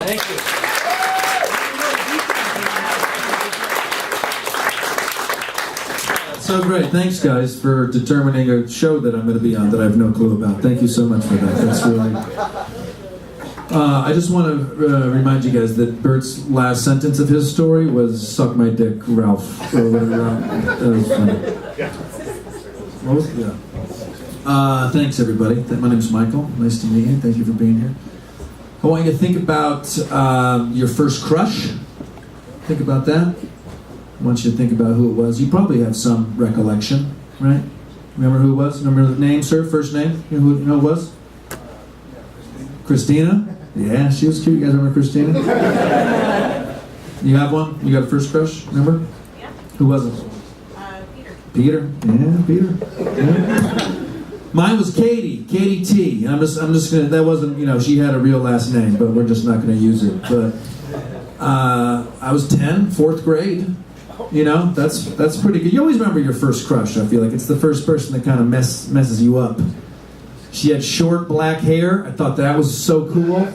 Thank you. So great. Thanks, guys, for determining a show that I'm going to be on that I have no clue about. Thank you so much for that. That's really... I just want to remind you guys that Bert's last sentence of his story was "Suck my dick, Ralph." Or whatever. That was funny. What was it? Yeah. Thanks, everybody. My name's Michael. Nice to meet you. Thank you for being here. I want you to think about your first crush. Think about that. I want you to think about who it was. You probably have some recollection, right? Remember who it was? Remember the name, sir? First name? You know who it was? Christina? Yeah, she was cute. You guys remember Christina? You have one? You got a first crush? Remember? Yeah. Who was it? Peter. Peter? Yeah, Peter. Yeah. Mine was Katie T. I'm just gonna, that wasn't, she had a real last name, but we're just not gonna use it. But I was 10, fourth grade. That's pretty good. You always remember your first crush, I feel like. It's the first person that kind of messes you up. She had short black hair. I thought that was so cool.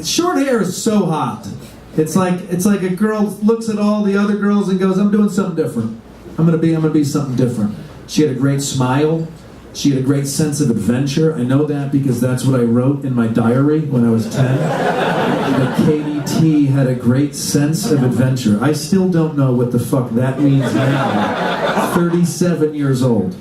Short hair is so hot. It's like a girl looks at all the other girls and goes, "I'm doing something different. I'm gonna be something different." She had a great smile. She had a great sense of adventure. I know that because that's what I wrote in my diary when I was 10. That Katie T had a great sense of adventure. I still don't know what the fuck that means now. 37 years old.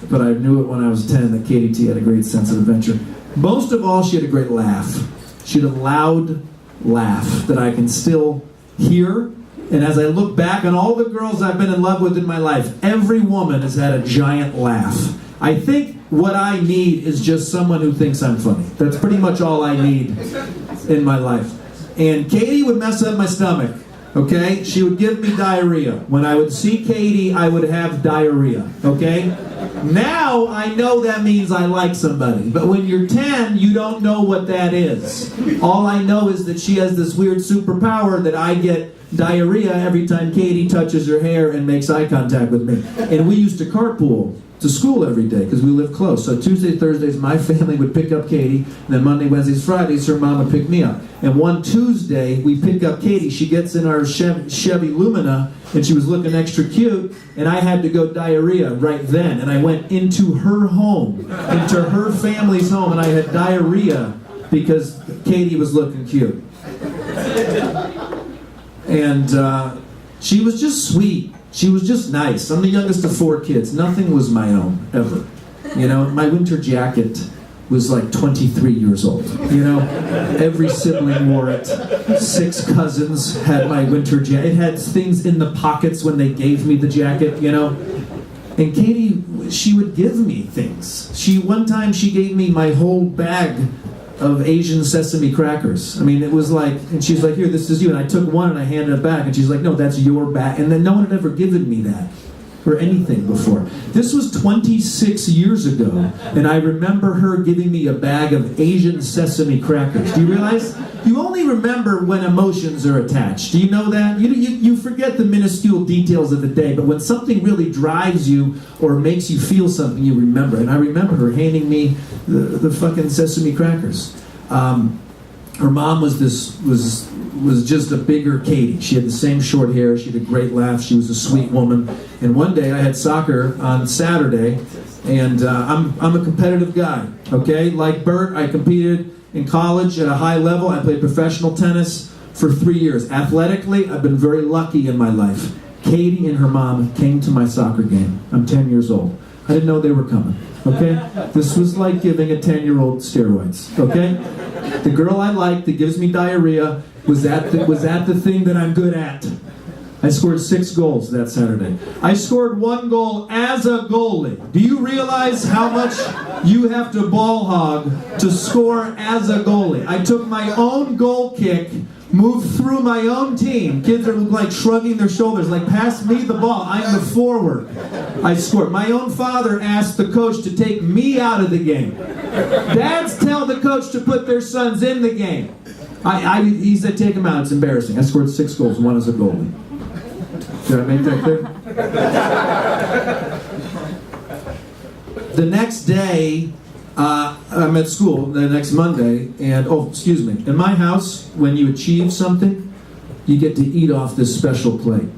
But I knew it when I was 10 that Katie T had a great sense of adventure. Most of all, she had a great laugh. She had a loud laugh that I can still hear. And as I look back on all the girls I've been in love with in my life, every woman has had a giant laugh. I think what I need is just someone who thinks I'm funny. That's pretty much all I need in my life. And Katie would mess up my stomach, okay? She would give me diarrhea. When I would see Katie, I would have diarrhea, okay? Now I know that means I like somebody. But when you're 10, you don't know what that is. All I know is that she has this weird superpower that I get diarrhea every time Katie touches her hair and makes eye contact with me. And we used to carpool to school every day because we lived close. So Tuesdays, Thursdays, my family would pick up Katie, and then Monday, Wednesdays, Fridays, her mom would pick me up. And one Tuesday, we pick up Katie. She gets in our Chevy Lumina, and she was looking extra cute, and I had to go diarrhea right then. And I went into her home, into her family's home, and I had diarrhea because Katie was looking cute. And she was just sweet. She was just nice. I'm the youngest of 4 kids. Nothing was my own, ever. My winter jacket was like 23 years old. Every sibling wore it. 6 cousins had my winter jacket. It had things in the pockets when they gave me the jacket, And Katie, she would give me things. One time she gave me my whole bag of Asian sesame crackers. It was like, and she's like, "Here, this is you." And I took one and I handed it back, and she's like, "No, that's your bag." And then no one had ever given me that or anything before. This was 26 years ago, and I remember her giving me a bag of Asian sesame crackers. Do you realize? You only remember when emotions are attached. Do you know that? You forget the minuscule details of the day, but when something really drives you or makes you feel something, you remember. And I remember her handing me the fucking sesame crackers. Her mom was just a bigger Katie. She had the same short hair. She had a great laugh. She was a sweet woman. And one day I had soccer on Saturday, and I'm a competitive guy. Okay, like Bert, I competed in college at a high level. I played professional tennis for 3 years. Athletically, I've been very lucky in my life. Katie and her mom came to my soccer game. I'm 10 years old. I didn't know they were coming. Okay, this was like giving a 10-year-old steroids. Okay. The girl I liked that gives me diarrhea was that the thing that I'm good at. I scored 6 goals that Saturday. I scored 1 goal as a goalie. Do you realize how much you have to ball hog to score as a goalie? I took my own goal kick, moved through my own team. Kids are like shrugging their shoulders, like, "Pass me the ball. I'm the forward." I scored. My own father asked the coach to take me out of the game. Dads tell the coach to put their sons in the game. He said, "Take him out. It's embarrassing." I scored 6 goals, 1 as a goalie. Did I make that clear? The next day, I'm at school the next Monday, and in my house, when you achieve something, you get to eat off this special plate,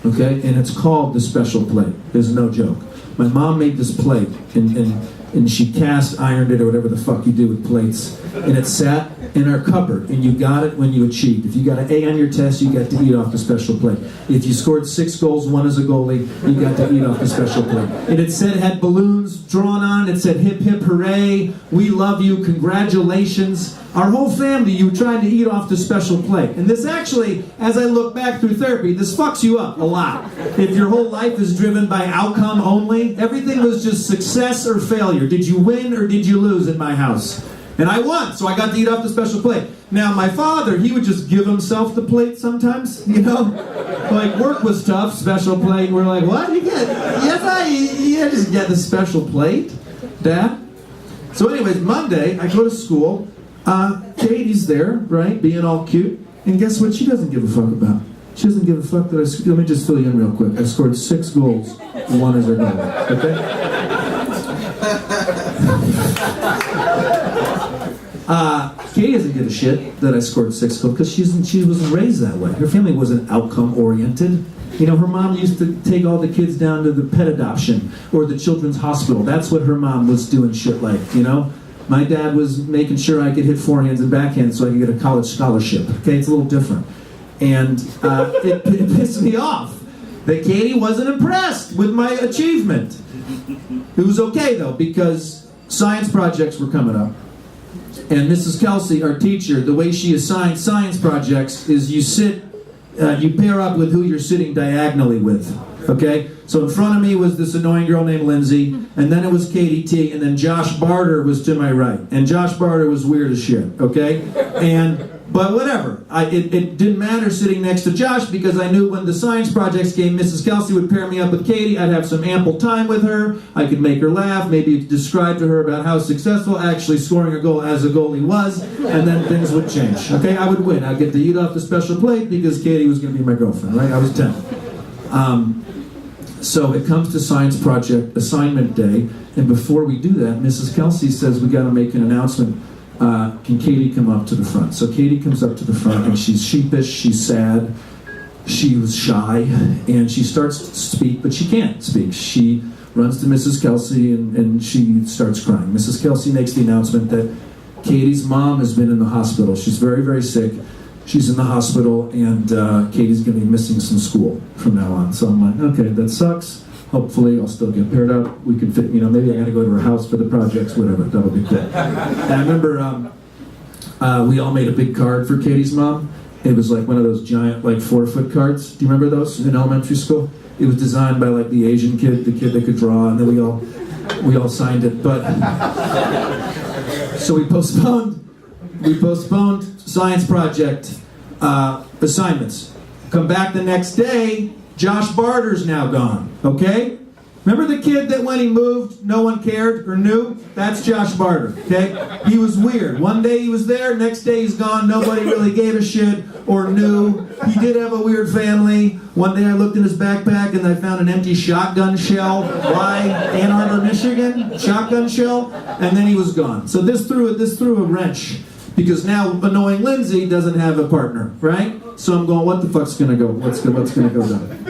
okay? And it's called the special plate. There's no joke. My mom made this plate, and she cast ironed it or whatever the fuck you do with plates, and it sat in our cupboard, and you got it when you achieved. If you got an A on your test, you got to eat off the special plate. If you scored 6 goals, 1 as a goalie, you got to eat off the special plate. And it had balloons drawn on it. It said, hip, hip, hooray, we love you, congratulations. Our whole family, you were trying to eat off the special plate. And this actually, as I look back through therapy, this fucks you up a lot. If your whole life is driven by outcome only, everything was just success or failure. Did you win or did you lose at my house? And I won, so I got to eat off the special plate. Now, my father, he would just give himself the plate sometimes, you know? Like, work was tough, special plate. We're like, what? You just get the special plate, Dad? So anyways, Monday, I go to school. Katie's there, right, being all cute. And guess what she doesn't give a fuck about? She doesn't give a fuck that let me just fill you in real quick. I scored 6 goals, 1 as a goal, okay? Katie doesn't give a shit that I scored 6 goals because she wasn't raised that way. Her family wasn't outcome oriented. You know, her mom used to take all the kids down to the pet adoption or the children's hospital. That's what her mom was doing shit like, you know? My dad was making sure I could hit forehands and backhands so I could get a college scholarship. Okay, it's a little different. And it pissed me off that Katie wasn't impressed with my achievement. It was okay though, because science projects were coming up. And Mrs. Kelsey, our teacher, the way she assigned science projects is you pair up with who you're sitting diagonally with, okay? So in front of me was this annoying girl named Lindsay, and then it was Katie T, and then Josh Barter was to my right. And Josh Barter was weird as shit, okay? But whatever. It didn't matter sitting next to Josh because I knew when the science projects came, Mrs. Kelsey would pair me up with Katie. I'd have some ample time with her. I could make her laugh, maybe describe to her about how successful actually scoring a goal as a goalie was, and then things would change. Okay, I would win. I'd get to eat off the special plate because Katie was going to be my girlfriend, right? I was 10. So it comes to science project assignment day, and before we do that, Mrs. Kelsey says we got to make an announcement. Can Katie come up to the front? So Katie comes up to the front, and she's sheepish, she's sad, she was shy, and she starts to speak, but she can't speak. She runs to Mrs. Kelsey, and she starts crying. Mrs. Kelsey makes the announcement that Katie's mom has been in the hospital. She's very, very sick. She's in the hospital, and Katie's going to be missing some school from now on. So I'm like, okay, that sucks. Hopefully I'll still get paired up. We can fit, maybe I gotta go to her house for the projects, whatever. That'll be cool. And I remember we all made a big card for Katie's mom. It was like one of those giant, 4-foot cards. Do you remember those in elementary school? It was designed by the Asian kid, the kid that could draw, and then we all signed it. But so we postponed science project assignments. Come back the next day. Josh Barter's now gone, okay? Remember the kid that when he moved, no one cared or knew? That's Josh Barter, okay? He was weird. One day he was there, next day he's gone, nobody really gave a shit or knew. He did have a weird family. One day I looked in his backpack and I found an empty shotgun shell. Why? Ann Arbor, Michigan? Shotgun shell? And then he was gone. So this threw a wrench. Because now annoying Lindsay doesn't have a partner, right? So I'm going, what the fuck's gonna go? What's gonna go down?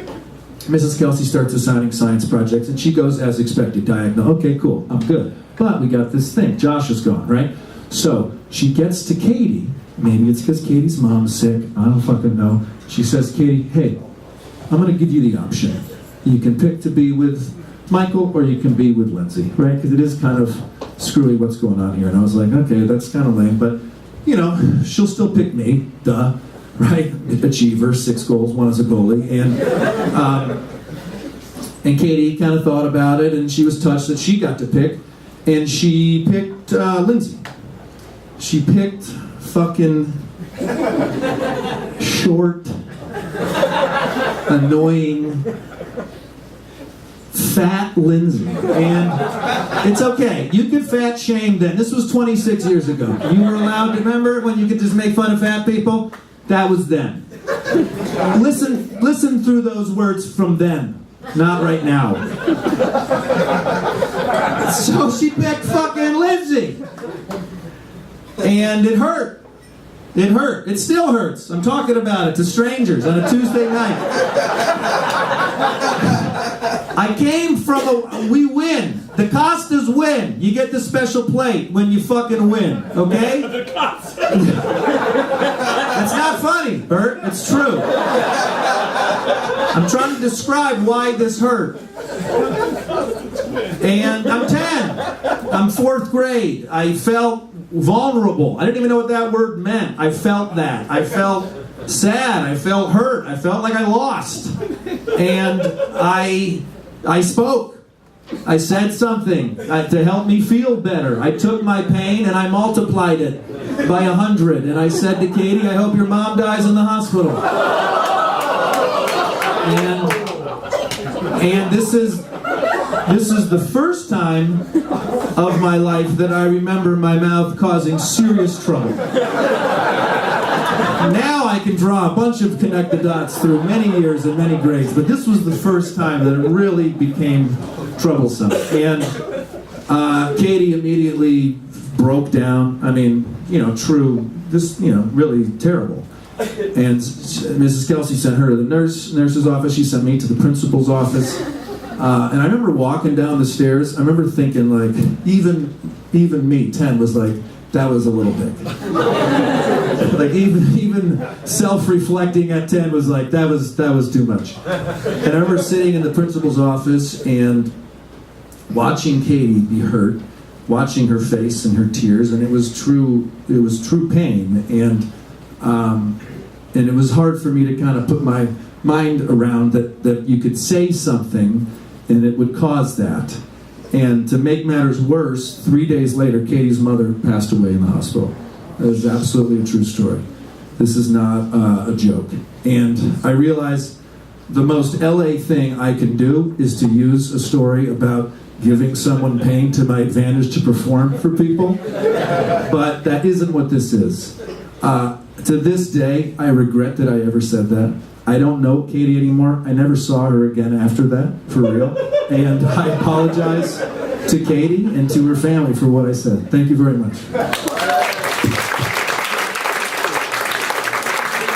Mrs. Kelsey starts assigning science projects, and she goes as expected, diagonal. Okay, cool, I'm good. But we got this thing. Josh is gone, right? So she gets to Katie. Maybe it's because Katie's mom's sick. I don't fucking know. She says, Katie, hey, I'm gonna give you the option. You can pick to be with Michael, or you can be with Lindsay, right? Because it is kind of screwy what's going on here. And I was like, okay, that's kind of lame, but she'll still pick me, duh, right? Achiever, 6 goals, 1 as a goalie. And Katie kind of thought about it, and she was touched that she got to pick, and she picked Lindsay. She picked fucking short, annoying, fat Lindsay. And it's okay. You could fat shame then. This was 26 years ago. You were allowed to, remember when you could just make fun of fat people? That was then. Listen through those words from then, not right now. So she picked fucking Lindsay. And it hurt. It hurt. It still hurts. I'm talking about it to strangers on a Tuesday night. I came from we win. The Kostas win. You get the special plate when you fucking win, okay? The Kostas. That's not funny, Bert. It's true. I'm trying to describe why this hurt. And I'm 10. I'm 4th grade. I felt vulnerable. I didn't even know what that word meant. I felt that. I felt sad. I felt hurt. I felt like I lost. And I spoke. I said something to help me feel better. I took my pain and I multiplied it by 100. And I said to Katie, I hope your mom dies in the hospital. And this is the first time of my life that I remember my mouth causing serious trouble. Now I can draw a bunch of connected dots through many years and many grades, but this was the first time that it really became troublesome. And Katie immediately broke down. I mean, really terrible. And Mrs. Kelsey sent her to the nurse's office. She sent me to the principal's office. And I remember walking down the stairs. I remember thinking, like, even me, 10, was like, that was a little big. Like even self-reflecting at 10 was like, that was too much. And I remember sitting in the principal's office and watching Katie be hurt, watching her face and her tears, and it was true pain, and it was hard for me to kind of put my mind around that you could say something and it would cause that. And to make matters worse, 3 days later, Katie's mother passed away in the hospital. That is absolutely a true story. This is not a joke. And I realized the most LA thing I can do is to use a story about giving someone pain to my advantage to perform for people. But that isn't what this is. To this day, I regret that I ever said that. I don't know Katie anymore. I never saw her again after that, for real. And I apologize to Katie and to her family for what I said. Thank you very much.